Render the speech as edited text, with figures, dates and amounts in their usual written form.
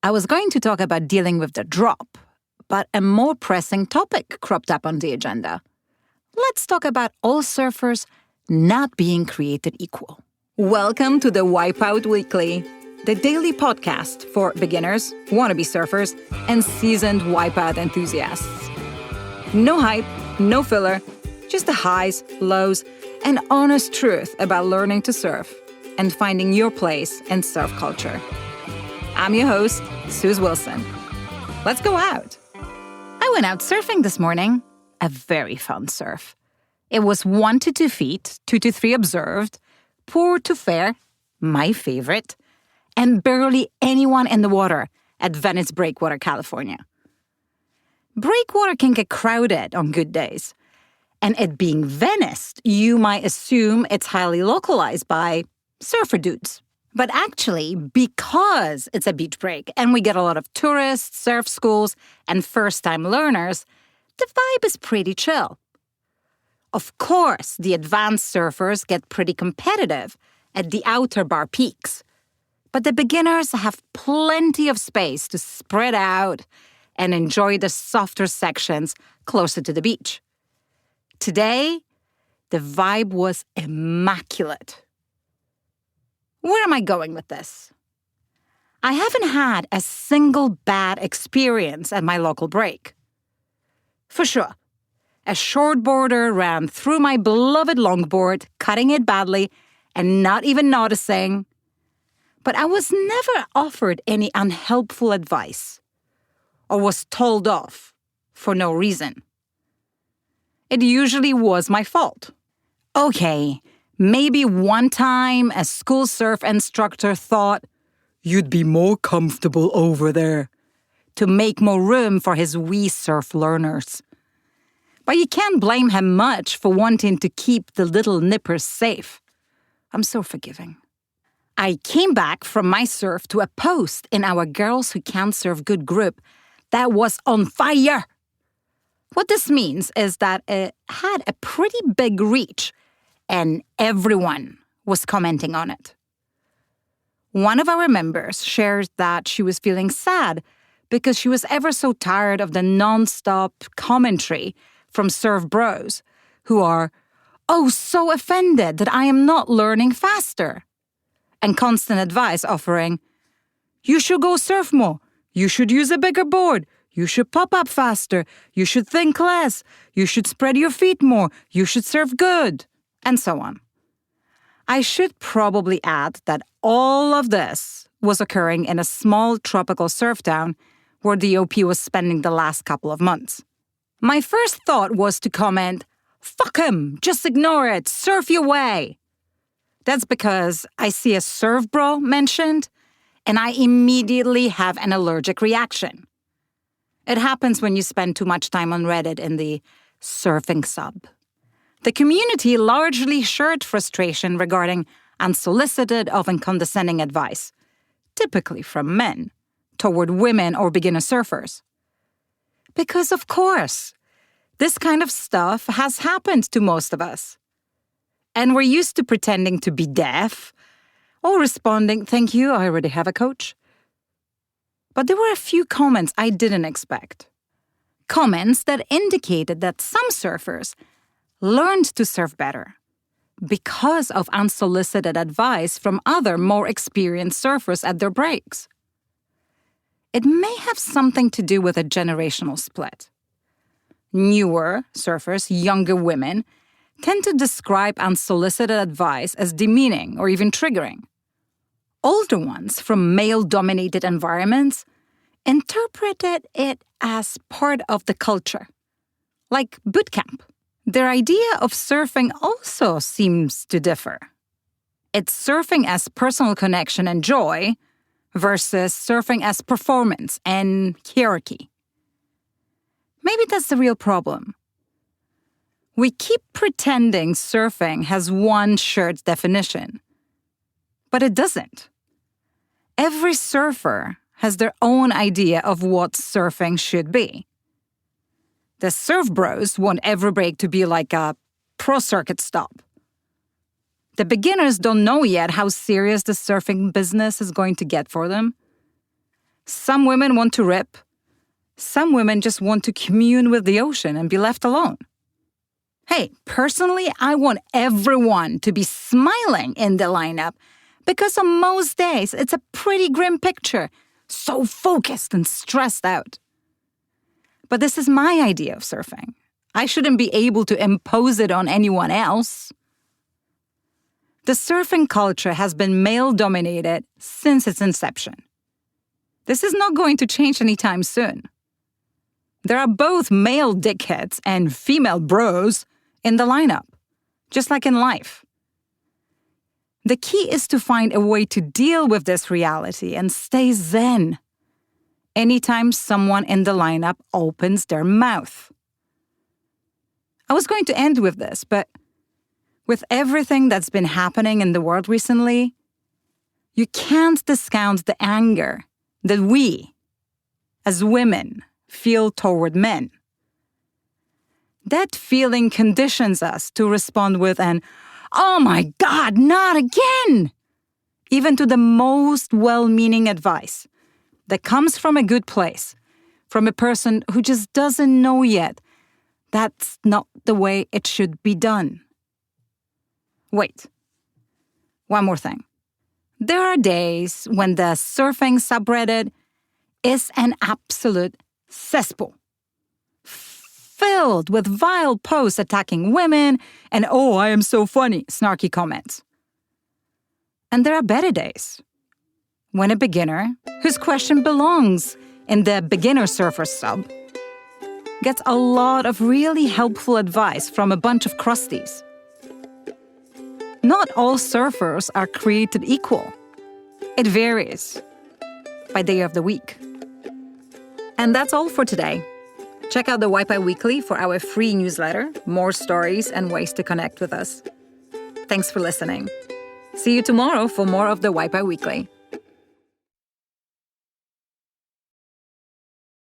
I was going to talk about dealing with the drop, but a more pressing topic cropped up on the agenda. Let's talk about all surfers not being created equal. Welcome to the Wipeout Weekly, the daily podcast for beginners, wannabe surfers, and seasoned wipeout enthusiasts. No hype, no filler, just the highs, lows, and honest truth about learning to surf and finding your place in surf culture. I'm your host, Suze Wilson. Let's go out. I went out surfing this morning. A very fun surf. It was 1 to 2 feet, 2 to 3 observed, poor to fair, my favorite, and barely anyone in the water at Venice Breakwater, California. Breakwater can get crowded on good days. And it being Venice, you might assume it's highly localized by surfer dudes. But actually, because it's a beach break and we get a lot of tourists, surf schools, and first-time learners, the vibe is pretty chill. Of course, the advanced surfers get pretty competitive at the outer bar peaks. But the beginners have plenty of space to spread out and enjoy the softer sections closer to the beach. Today, the vibe was immaculate. Where am I going with this? I haven't had a single bad experience at my local break. For sure, a shortboarder ran through my beloved longboard, cutting it badly and not even noticing. But I was never offered any unhelpful advice or was told off for no reason. It usually was my fault. Okay, maybe one time a school surf instructor thought, "You'd be more comfortable over there," to make more room for his wee surf learners. But you can't blame him much for wanting to keep the little nippers safe. I'm so forgiving. I came back from my surf to a post in our Girls Who Can't Surf Good group that was on fire. What this means is that it had a pretty big reach, and everyone was commenting on it. One of our members shared that she was feeling sad because she was ever so tired of the non-stop commentary from surf bros who are, so offended that I am not learning faster, and constant advice offering, "You should go surf more, you should use a bigger board, you should pop up faster, you should think less, you should spread your feet more, you should surf good," and so on. I should probably add that all of this was occurring in a small tropical surf town where the OP was spending the last couple of months. My first thought was to comment, "Fuck him, just ignore it, surf your way." That's because I see a surf bro mentioned, and I immediately have an allergic reaction. It happens when you spend too much time on Reddit in the surfing sub. The community largely shared frustration regarding unsolicited, often condescending advice, typically from men, toward women or beginner surfers. Because, of course, this kind of stuff has happened to most of us. And we're used to pretending to be deaf or responding, "Thank you, I already have a coach." But there were a few comments I didn't expect. Comments that indicated that some surfers learned to surf better because of unsolicited advice from other more experienced surfers at their breaks. It may have something to do with a generational split. Newer surfers, younger women, tend to describe unsolicited advice as demeaning or even triggering. Older ones from male-dominated environments interpreted it as part of the culture, like boot camp. Their idea of surfing also seems to differ. It's surfing as personal connection and joy versus surfing as performance and hierarchy. Maybe that's the real problem. We keep pretending surfing has one shared definition, but it doesn't. Every surfer has their own idea of what surfing should be. The surf bros want every break to be like a pro circuit stop. The beginners don't know yet how serious the surfing business is going to get for them. Some women want to rip. Some women just want to commune with the ocean and be left alone. Hey, personally, I want everyone to be smiling in the lineup because on most days, it's a pretty grim picture, so focused and stressed out. But this is my idea of surfing. I shouldn't be able to impose it on anyone else. The surfing culture has been male-dominated since its inception. This is not going to change anytime soon. There are both male dickheads and female bros in the lineup, just like in life. The key is to find a way to deal with this reality and stay zen anytime someone in the lineup opens their mouth. I was going to end with this, but with everything that's been happening in the world recently, you can't discount the anger that we, as women, feel toward men. That feeling conditions us to respond with an, "Oh my God, not again!" even to the most well-meaning advice that comes from a good place, from a person who just doesn't know yet that's not the way it should be done. Wait, one more thing. There are days when the surfing subreddit is an absolute cesspool, filled with vile posts attacking women and "oh, I am so funny" snarky comments. And there are better days, when a beginner, whose question belongs in the beginner surfer sub, gets a lot of really helpful advice from a bunch of crusties. Not all surfers are created equal. It varies by day of the week. And that's all for today. Check out the Wipe Weekly for our free newsletter, more stories and ways to connect with us. Thanks for listening. See you tomorrow for more of the Wipe Weekly.